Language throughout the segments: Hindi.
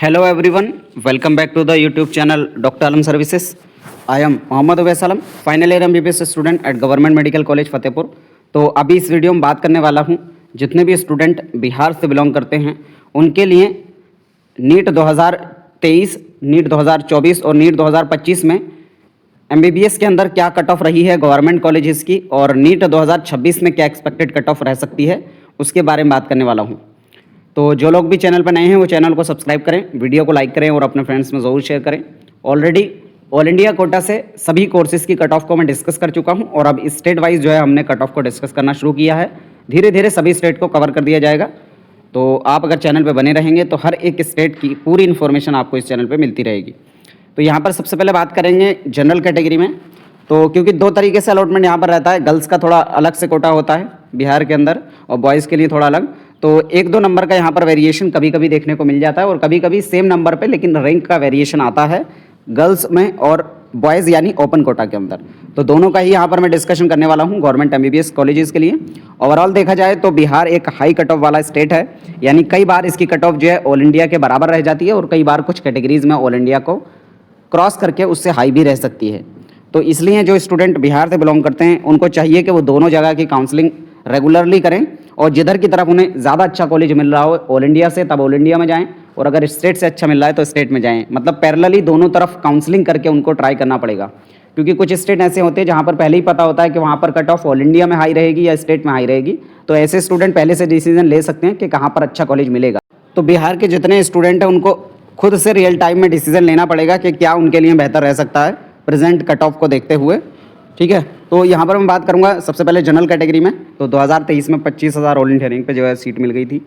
Hello everyone, welcome back to the YouTube channel Dr. Alam Services. I am Mohammad Uwais Alam, final year MBBS student at Government Medical College Fatehpur. तो अभी इस वीडियो में बात करने वाला हूँ जितने भी स्टूडेंट बिहार से बिलोंग करते हैं उनके लिए नीट 2023, नीट 2024 और नीट 2025 में MBBS के अंदर क्या कट ऑफ रही है गवर्नमेंट कॉलेजेस की और नीट 2026 में क्या एक्सपेक्टेड कट ऑफ रह सकती है उसके बारे में बात करने वाला हूँ। तो जो लोग भी चैनल पर नए हैं वो चैनल को सब्सक्राइब करें, वीडियो को लाइक करें और अपने फ्रेंड्स में ज़रूर शेयर करें। ऑलरेडी ऑल इंडिया कोटा से सभी कोर्सेज़ की कट ऑफ को मैं डिस्कस कर चुका हूं और अब स्टेट वाइज जो है हमने कट ऑफ को डिस्कस करना शुरू किया है। धीरे धीरे सभी स्टेट को कवर कर दिया जाएगा। तो आप अगर चैनल पर बने रहेंगे तो हर एक स्टेट की पूरी इन्फॉर्मेशन आपको इस चैनल पर मिलती रहेगी। तो यहाँ पर सबसे पहले बात करेंगे जनरल कैटेगरी में। तो क्योंकि दो तरीके से अलॉटमेंट यहाँ पर रहता है, गर्ल्स का थोड़ा अलग से कोटा होता है बिहार के अंदर और बॉयज़ के लिए थोड़ा अलग। तो एक दो नंबर का यहाँ पर वेरिएशन कभी कभी देखने को मिल जाता है और कभी कभी सेम नंबर पे लेकिन रैंक का वेरिएशन आता है गर्ल्स में और बॉयज़ यानी ओपन कोटा के अंदर। तो दोनों का ही यहाँ पर मैं डिस्कशन करने वाला हूँ गवर्नमेंट MBBS कॉलेजेस के लिए। ओवरऑल देखा जाए तो बिहार एक हाई कट ऑफ वाला स्टेट है, यानी कई बार इसकी कट ऑफ जो है ऑल इंडिया के बराबर रह जाती है और कई बार कुछ कैटेगरीज़ में ऑल इंडिया को क्रॉस करके उससे हाई भी रह सकती है। तो इसलिए जो स्टूडेंट बिहार से बिलोंग करते हैं उनको चाहिए कि वो दोनों जगह की काउंसलिंग रेगुलरली करें और जिधर की तरफ उन्हें ज़्यादा अच्छा कॉलेज मिल रहा हो ऑल इंडिया से तब ऑल इंडिया में जाएं और अगर स्टेट से अच्छा मिल रहा है तो स्टेट में जाएं। मतलब पैरेलली दोनों तरफ काउंसलिंग करके उनको ट्राई करना पड़ेगा, क्योंकि कुछ स्टेट ऐसे होते हैं जहाँ पर पहले ही पता होता है कि वहाँ पर कट ऑफ ऑल इंडिया में हाई रहेगी या स्टेट में हाई रहेगी। तो ऐसे स्टूडेंट पहले से डिसीजन ले सकते हैं कि कहाँ पर अच्छा कॉलेज मिलेगा। तो बिहार के जितने स्टूडेंट हैं उनको खुद से रियल टाइम में डिसीजन लेना पड़ेगा कि क्या उनके लिए बेहतर रह सकता है प्रेजेंट कट ऑफ को देखते हुए। ठीक है, तो यहाँ पर मैं बात करूँगा सबसे पहले जनरल कैटेगरी में। तो 2023 में 25,000 ऑल इंडिया रैंक पे जो है सीट मिल गई थी।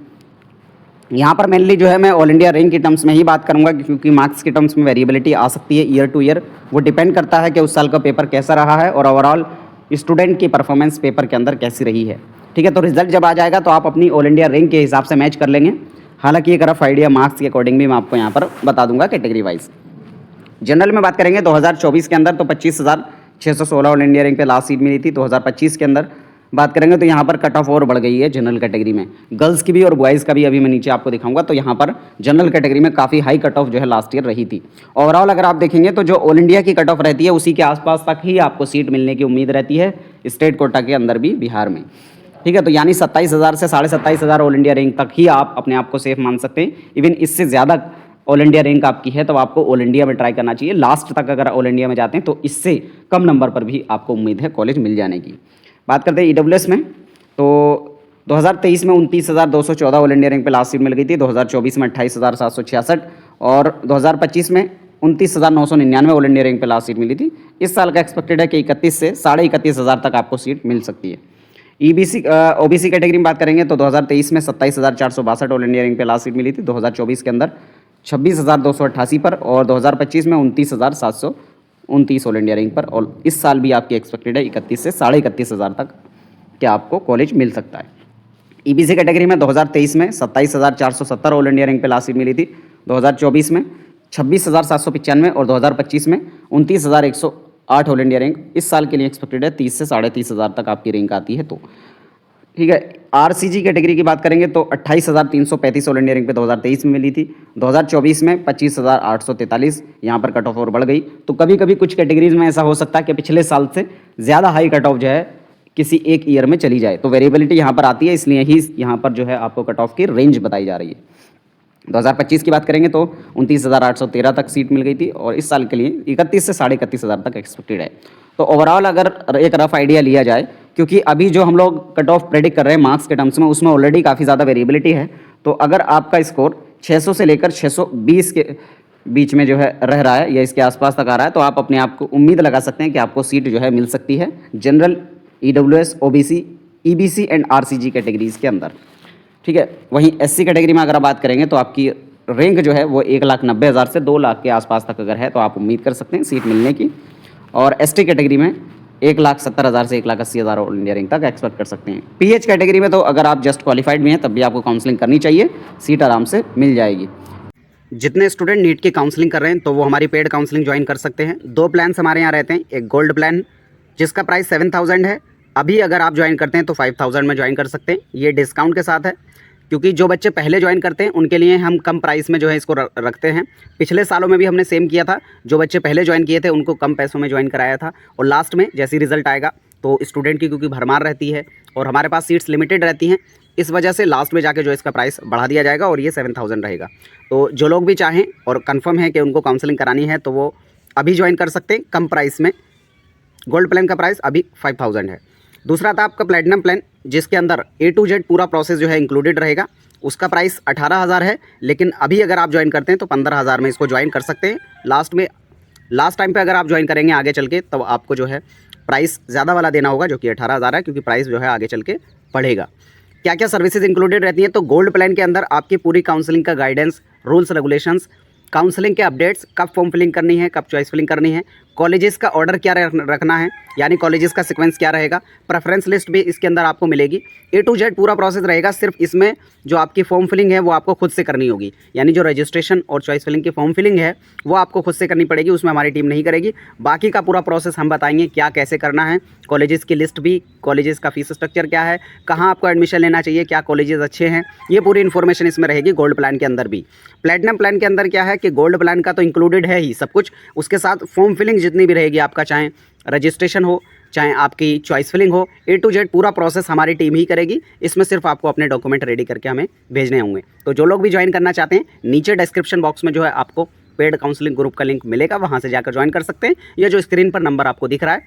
यहाँ पर मेनली जो है मैं ऑल इंडिया रैंक की टर्म्स में ही बात करूँगा, क्योंकि मार्क्स की टर्म्स में वेरिएबिलिटी आ सकती है ईयर टू ईयर। वो डिपेंड करता है कि उस साल का पेपर कैसा रहा है और ओवरऑल स्टूडेंट की परफॉर्मेंस पेपर के अंदर कैसी रही है। ठीक है, तो रिजल्ट जब आ जाएगा तो आप अपनी ऑल इंडिया रैंक के हिसाब से मैच कर लेंगे। हालांकि एक रफ आइडिया मार्क्स के अकॉर्डिंग भी मैं आपको यहाँ पर बता दूंगा कैटेगरी वाइज। जनरल में बात करेंगे 2024 के अंदर तो 25,616 ऑल इंडिया रैंक पे लास्ट सीट मिली थी। 2025 के अंदर बात करेंगे तो यहाँ पर कट ऑफ और बढ़ गई है जनरल कैटेगरी में, गर्ल्स की भी और बॉयज़ का भी। अभी मैं नीचे आपको दिखाऊंगा। तो यहाँ पर जनरल कैटेगरी में काफ़ी हाई कट ऑफ जो है लास्ट ईयर रही थी। ओवरऑल अगर आप देखेंगे तो जो ऑल इंडिया की कट ऑफ रहती है उसी के आसपास तक ही आपको सीट मिलने की उम्मीद रहती है स्टेट कोटा के अंदर भी बिहार में। ठीक है, तो यानी 27,000 से 27,500 ऑल इंडिया रैंक तक ही आप अपने आप को सेफ मान सकते हैं। इवन इससे ज़्यादा ऑल इंडिया रैंक आपकी है तो आपको ऑल इंडिया में ट्राई करना चाहिए। लास्ट तक अगर ऑल इंडिया में जाते हैं तो इससे कम नंबर पर भी आपको उम्मीद है कॉलेज मिल जाने की। बात करते हैं EWS में। तो 2023 में 29,214 ऑल इंडिया रैंक पे लास्ट सीट मिल गई थी। 2024 में 28,766 और 2025 में 29,999 ऑल इंडिया रैंक पे लास्ट सीट मिली थी। इस साल का एक्सपेक्टेड है कि 31 से 31,500 तक आपको सीट मिल सकती है। OBC कैटेगरी में बात करेंगे तो 2023 में 27,462 ऑल इंडिया रैंक पे लास्ट सीट मिली थी। 2024 के अंदर 26,288 पर और 2025 में 29,729 ऑल इंडिया रैंक पर। और इस साल भी आपकी एक्सपेक्टेड है 31 से 31,500 तक कि आपको कॉलेज मिल सकता है। EBC कैटेगरी में 2023 में 27,470 ऑल इंडिया रैंक पे लास्ट सीट मिली थी। 2024 में 26,795 और 2025 में 29,108 ऑल इंडिया रैंक। इस साल के लिए एक्सपेक्टेड है 30 से 30,500 तक आपकी रैंक आती है। तो ठीक है, RCG कैटेगरी की बात करेंगे तो 28,335 ऑल इंडिया रैंक पे 2023 में मिली थी। 2024 में 25,843 यहाँ पर कट ऑफ और बढ़ गई। तो कभी कभी कुछ कैटेगरीज में ऐसा हो सकता है कि पिछले साल से ज़्यादा हाई कट ऑफ जो है किसी एक ईयर में चली जाए। तो वेरिएबिलिटी यहाँ पर आती है, इसलिए ही यहाँ पर जो है आपको कट ऑफ की रेंज बताई जा रही है। 2025 की बात करेंगे तो 29,813 तक सीट मिल गई थी और इस साल के लिए 31 से 31,500 तक एक्सपेक्टेड है। तो ओवरऑल अगर एक रफ आइडिया लिया जाए, क्योंकि अभी जो हम लोग कट ऑफ प्रेडिक्ट कर रहे हैं मार्क्स के टर्म्स में उसमें ऑलरेडी काफ़ी ज़्यादा वेरिएबिलिटी है। तो अगर आपका स्कोर 600 से लेकर 620 के बीच में जो है रह रहा है या इसके आसपास तक आ रहा है तो आप अपने आप को उम्मीद लगा सकते हैं कि आपको सीट जो है मिल सकती है general, EWS, OBC, EBC and RCG categories के अंदर। ठीक है, वहीं SC कैटेगरी में अगर आप बात करेंगे तो आपकी रैंक जो है वो 1,90,000 से 2 लाख के आसपास तक अगर है तो आप उम्मीद कर सकते हैं सीट मिलने की। और ST कैटेगरी में 1,70,000 से 1,80,000 ऑल इंडिया रैंक तक एक्सपेक्ट कर सकते हैं। PH कैटेगरी में तो अगर आप जस्ट क्वालिफाइड भी हैं तब भी आपको काउंसलिंग करनी चाहिए, सीट आराम से मिल जाएगी। जितने स्टूडेंट नीट की काउंसलिंग कर रहे हैं तो वो हमारी पेड काउंसलिंग ज्वाइन कर सकते हैं। 2 प्लान्स हमारे यहाँ रहते हैं। एक गोल्ड प्लान जिसका प्राइस 7,000 है, अभी अगर आप ज्वाइन करते हैं तो 5,000 में ज्वाइन कर सकते हैं, ये डिस्काउंट के साथ है। क्योंकि जो बच्चे पहले ज्वाइन करते हैं उनके लिए हम कम प्राइस में जो है इसको रखते हैं। पिछले सालों में भी हमने सेम किया था, जो बच्चे पहले ज्वाइन किए थे उनको कम पैसों में ज्वाइन कराया था, और लास्ट में जैसे रिज़ल्ट आएगा तो स्टूडेंट की क्योंकि भरमार रहती है और हमारे पास सीट्स लिमिटेड रहती हैं, इस वजह से लास्ट में जाके जो इसका प्राइस बढ़ा दिया जाएगा और ये 7000 रहेगा। तो जो लोग भी चाहें और कंफर्म है कि उनको काउंसलिंग करानी है तो वो अभी ज्वाइन कर सकते हैं कम प्राइस में। गोल्ड प्लान का प्राइस अभी 5000 है। दूसरा था आपका प्लेटिनम प्लान, जिसके अंदर A to Z पूरा प्रोसेस जो है इंक्लूडेड रहेगा। उसका प्राइस 18000 है, लेकिन अभी अगर आप ज्वाइन करते हैं तो 15000 में इसको ज्वाइन कर सकते हैं। लास्ट टाइम पे अगर आप ज्वाइन करेंगे आगे चल के, तब आपको जो है प्राइस ज़्यादा वाला देना होगा, जो कि 18000 है, क्योंकि प्राइस जो है आगे चल के बढ़ेगा। क्या क्या सर्विसेज इंक्लूडेड रहती हैं? तो गोल्ड प्लान के अंदर आपकी पूरी काउंसलिंग का गाइडेंस, रूल्स रेगुलेशंस, काउंसलिंग के अपडेट्स, कब फॉर्म फिलिंग करनी है, कब चॉइस फिलिंग करनी है, कॉलेजेस का ऑर्डर क्या रखना है, यानी कॉलेजेस का सीक्वेंस क्या रहेगा, प्रेफरेंस लिस्ट भी इसके अंदर आपको मिलेगी। A to Z पूरा प्रोसेस रहेगा। सिर्फ इसमें जो आपकी फॉर्म फिलिंग है वो आपको खुद से करनी होगी, यानी जो रजिस्ट्रेशन और चॉइस फिलिंग की फॉर्म फिलिंग है वो आपको खुद से करनी पड़ेगी, उसमें हमारी टीम नहीं करेगी। बाकी का पूरा प्रोसेस हम बताएंगे क्या कैसे करना है, कॉलेजेस की लिस्ट भी, कॉलेजेस का फीस स्ट्रक्चर क्या है, कहाँ आपको एडमिशन लेना चाहिए, क्या कॉलेजेस अच्छे हैं, ये पूरी इन्फॉर्मेशन इसमें रहेगी गोल्ड प्लान के अंदर भी। प्लेटिनम प्लान के अंदर क्या है कि गोल्ड प्लान का तो इंक्लूडेड है ही सब कुछ, उसके साथ फॉर्म फिलिंग जितनी भी रहेगी आपका, चाहे रजिस्ट्रेशन हो चाहे आपकी चॉइस फिलिंग हो, A to Z पूरा प्रोसेस हमारी टीम ही करेगी। इसमें सिर्फ आपको अपने डॉक्यूमेंट रेडी करके हमें भेजने होंगे। तो जो लोग भी ज्वाइन करना चाहते हैं, नीचे डिस्क्रिप्शन बॉक्स में जो है आपको पेड काउंसलिंग ग्रुप का लिंक मिलेगा, वहाँ से जाकर ज्वाइन कर सकते हैं। या जो स्क्रीन पर नंबर आपको दिख रहा है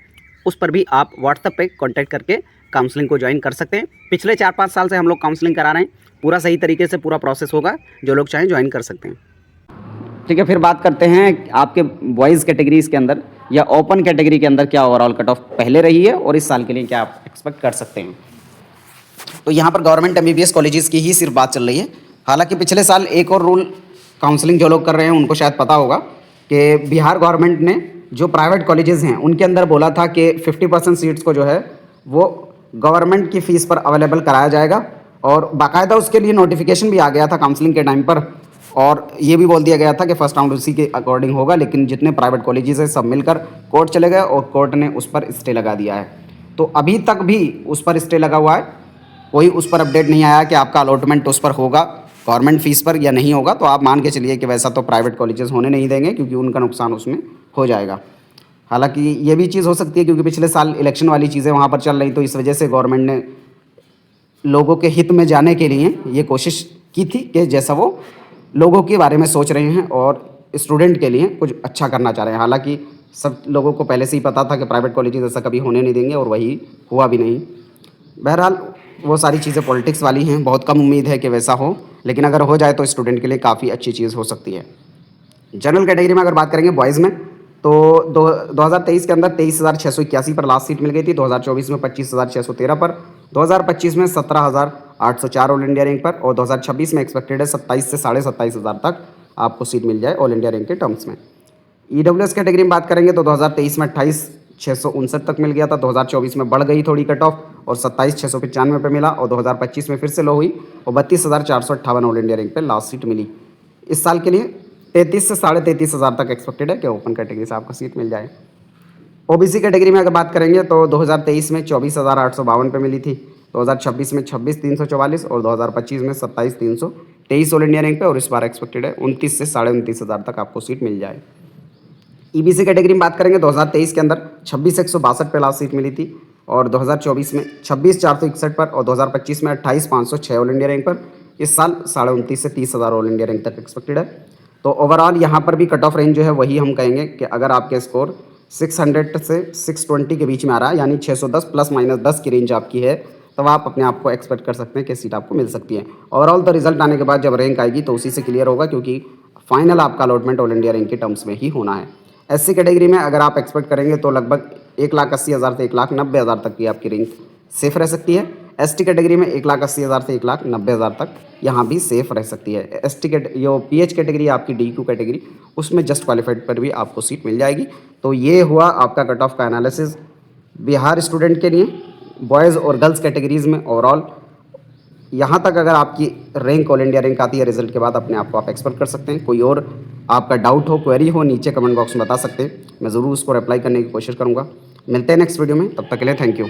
उस पर भी आप व्हाट्सएप पे कॉन्टैक्ट करके काउंसलिंग को ज्वाइन कर सकते हैं। पिछले 4-5 साल से हम लोग काउंसलिंग करा रहे हैं, पूरा सही तरीके से पूरा प्रोसेस होगा, जो लोग चाहें ज्वाइन कर सकते हैं। ठीक है, फिर बात करते हैं आपके बॉयज़ कैटेगरीज़ के अंदर या ओपन कैटेगरी के अंदर क्या ओवरऑल कट ऑफ पहले रही है और इस साल के लिए क्या आप एक्सपेक्ट कर सकते हैं। तो यहाँ पर गवर्नमेंट MBBS कॉलेजेस की ही सिर्फ बात चल रही है। हालांकि पिछले साल एक और रूल, काउंसलिंग जो लोग कर रहे हैं उनको शायद पता होगा कि बिहार गवर्नमेंट ने जो प्राइवेट कॉलेजेस हैं उनके अंदर बोला था कि 50% सीट्स को जो है वो गवर्नमेंट की फ़ीस पर अवेलेबल कराया जाएगा, और बाकायदा उसके लिए नोटिफिकेशन भी आ गया था काउंसलिंग के टाइम पर, और ये भी बोल दिया गया था कि फर्स्ट राउंड उसी के अकॉर्डिंग होगा। लेकिन जितने प्राइवेट कॉलेजेस हैं सब मिलकर कोर्ट चले गए और कोर्ट ने उस पर स्टे लगा दिया है। तो अभी तक भी उस पर स्टे लगा हुआ है, कोई उस पर अपडेट नहीं आया कि आपका अलॉटमेंट उस पर होगा गवर्नमेंट फीस पर या नहीं होगा। तो आप मान के चलिए कि वैसा तो प्राइवेट कॉलेजेस होने नहीं देंगे, क्योंकि उनका नुकसान उसमें हो जाएगा। हालांकि ये भी चीज़ हो सकती है क्योंकि पिछले साल इलेक्शन वाली चीज़ें वहाँ पर चल रही, तो इस वजह से गवर्नमेंट ने लोगों के हित में जाने के लिए ये कोशिश की थी कि जैसा वो लोगों के बारे में सोच रहे हैं और स्टूडेंट के लिए कुछ अच्छा करना चाह रहे हैं। हालांकि सब लोगों को पहले से ही पता था कि प्राइवेट कॉलेजेस ऐसा कभी होने नहीं देंगे, और वही हुआ भी नहीं। बहरहाल वो सारी चीज़ें पॉलिटिक्स वाली हैं, बहुत कम उम्मीद है कि वैसा हो, लेकिन अगर हो जाए तो स्टूडेंट के लिए काफ़ी अच्छी चीज़ हो सकती है। जनरल कैटेगरी में अगर बात करेंगे बॉयज़ में, तो 2023 के अंदर 23,681 पर लास्ट सीट मिल गई थी, 2024 में 25,613 पर, 2025 में 17,804 ऑल इंडिया रैंक पर, और 2026 में एक्सपेक्टेड है 27 से 27,500 तक आपको सीट मिल जाए ऑल इंडिया रैंक के टर्म्स में। EWS कैटेगरी में बात करेंगे तो 2023 में 28,659 तक मिल गया था, 2024 में बढ़ गई थोड़ी कट ऑफ और 27,695 पे मिला, और 2025 में फिर से लो हुई और 32,458 ऑल इंडिया रैंक पे लास्ट सीट मिली। इस साल के लिए 33 से 33,500 तक एक्सपेक्टेड है कि ओपन कैटेगरी से आपको सीट मिल जाए। OBC कैटेगरी में अगर बात करेंगे तो 2023 में 24,852 पे मिली थी, 2026 में 26,344 और 2025 में 27,323 ऑल इंडिया रैंक पे, और इस बार एक्सपेक्टेड है 29 से 29,500 तक आपको सीट मिल जाए। EBC कैटेगरी में बात करेंगे 2023 के अंदर 26,162 पे लास्ट सीट मिली थी, और 2024 में 26,461 पर, और 2025 में 28,506 ऑल इंडिया रैंक पर। इस साल 29,500 से 30,000 ऑल इंडिया रैंक तक एक्सपेक्टेड है। तो ओवरऑल यहाँ पर भी कट ऑफ रेंज जो है वही हम कहेंगे कि अगर आपके स्कोर 600 से 620 के बीच में आ रहा है, यानी 610 +- 10 की रेंज आपकी है, तब आप अपने आप को एक्सपेक्ट कर सकते हैं कि सीट आपको मिल सकती है। ओवरऑल तो रिजल्ट आने के बाद जब रैंक आएगी तो उसी से क्लियर होगा, क्योंकि फाइनल आपका अलॉटमेंट ऑल इंडिया रैंक के टर्म्स में ही होना है। SC कैटेगरी में अगर आप एक्सपेक्ट करेंगे तो लगभग 1,80,000 से 1,90,000 तक की आपकी रैंक सेफ रह सकती है। ST कैटेगरी में 1,80,000 से 1,90,000 तक यहाँ भी सेफ रह सकती है। ST जो PH कैटेगरी आपकी DQ कैटेगरी, उसमें जस्ट क्वालिफाइड पर भी आपको सीट मिल जाएगी। तो ये हुआ आपका कट ऑफ का एनालिसिस बिहार स्टूडेंट के लिए बॉयज़ और गर्ल्स कैटेगरीज़ में ओवरऑल। यहाँ तक अगर आपकी रैंक ऑल इंडिया रैंक आती है रिजल्ट के बाद, अपने आप को आप एक्सपेक्ट कर सकते हैं। कोई और आपका डाउट हो, क्वेरी हो, नीचे कमेंट बॉक्स में बता सकते हैं, मैं ज़रूर उसको रिप्लाई करने की कोशिश करूँगा। मिलते हैं नेक्स्ट वीडियो में, तब तक के लिए थैंक यू।